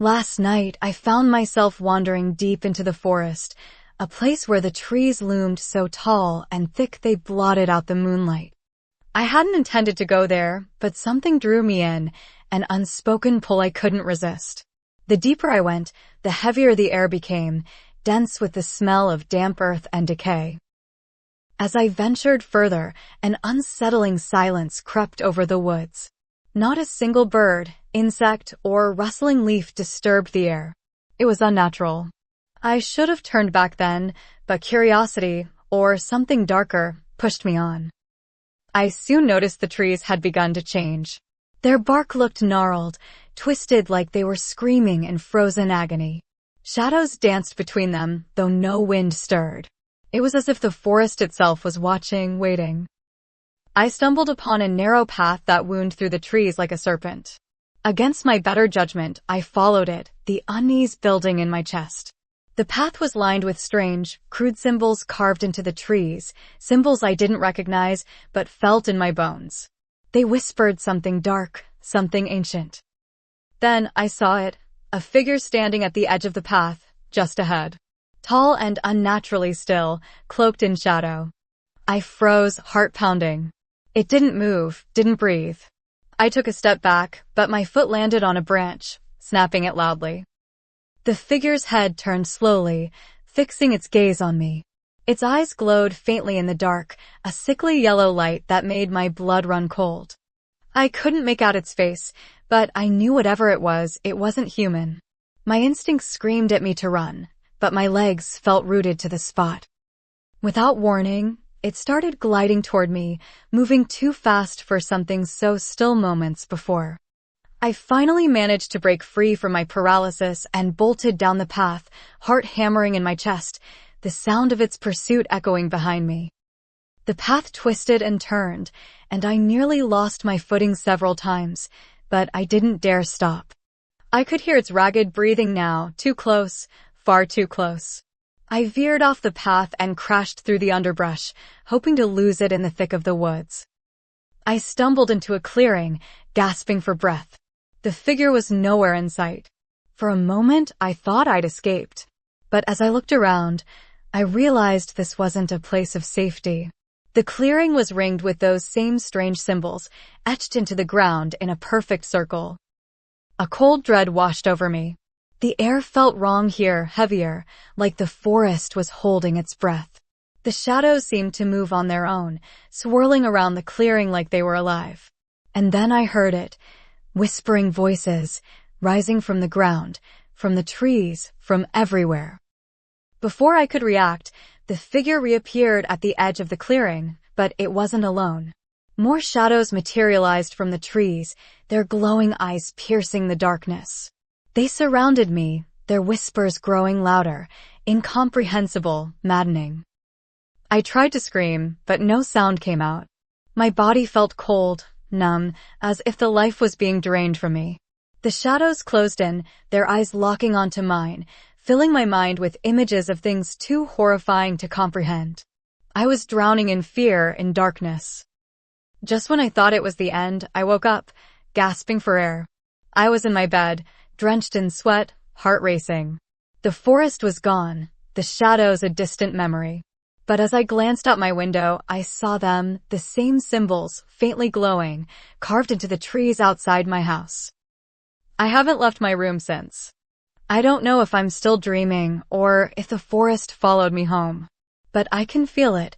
Last night, I found myself wandering deep into the forest, a place where the trees loomed so tall and thick they blotted out the moonlight. I hadn't intended to go there, but something drew me in, an unspoken pull I couldn't resist. The deeper I went, the heavier the air became, dense with the smell of damp earth and decay. As I ventured further, an unsettling silence crept over the woods. Not a single bird, insect, or rustling leaf disturbed the air. It was unnatural. I should have turned back then, but curiosity, or something darker, pushed me on. I soon noticed the trees had begun to change. Their bark looked gnarled, twisted like they were screaming in frozen agony. Shadows danced between them, though no wind stirred. It was as if the forest itself was watching, waiting. I stumbled upon a narrow path that wound through the trees like a serpent. Against my better judgment, I followed it, the unease building in my chest. The path was lined with strange, crude symbols carved into the trees, symbols I didn't recognize, but felt in my bones. They whispered something dark, something ancient. Then I saw it, a figure standing at the edge of the path, just ahead. Tall and unnaturally still, cloaked in shadow. I froze, heart pounding. It didn't move, didn't breathe. I took a step back, but my foot landed on a branch, snapping it loudly. The figure's head turned slowly, fixing its gaze on me. Its eyes glowed faintly in the dark, a sickly yellow light that made my blood run cold. I couldn't make out its face, but I knew whatever it wasn't human. My instincts screamed at me to run, but my legs felt rooted to the spot. Without warning, it started gliding toward me, moving too fast for something so still moments before. I finally managed to break free from my paralysis and bolted down the path, heart hammering in my chest, the sound of its pursuit echoing behind me. The path twisted and turned, and I nearly lost my footing several times, but I didn't dare stop. I could hear its ragged breathing now, too close, far too close. I veered off the path and crashed through the underbrush, hoping to lose it in the thick of the woods. I stumbled into a clearing, gasping for breath. The figure was nowhere in sight. For a moment, I thought I'd escaped. But as I looked around, I realized this wasn't a place of safety. The clearing was ringed with those same strange symbols, etched into the ground in a perfect circle. A cold dread washed over me. The air felt wrong here, heavier, like the forest was holding its breath. The shadows seemed to move on their own, swirling around the clearing like they were alive. And then I heard it, whispering voices, rising from the ground, from the trees, from everywhere. Before I could react, the figure reappeared at the edge of the clearing, but it wasn't alone. More shadows materialized from the trees, their glowing eyes piercing the darkness. They surrounded me, their whispers growing louder, incomprehensible, maddening. I tried to scream, but no sound came out. My body felt cold, numb, as if the life was being drained from me. The shadows closed in, their eyes locking onto mine, filling my mind with images of things too horrifying to comprehend. I was drowning in fear, in darkness. Just when I thought it was the end, I woke up, gasping for air. I was in my bed, drenched in sweat, heart racing. The forest was gone, the shadows a distant memory. But as I glanced out my window, I saw them, the same symbols, faintly glowing, carved into the trees outside my house. I haven't left my room since. I don't know if I'm still dreaming or if the forest followed me home. But I can feel it,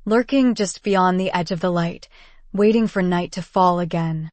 lurking just beyond the edge of the light, waiting for night to fall again.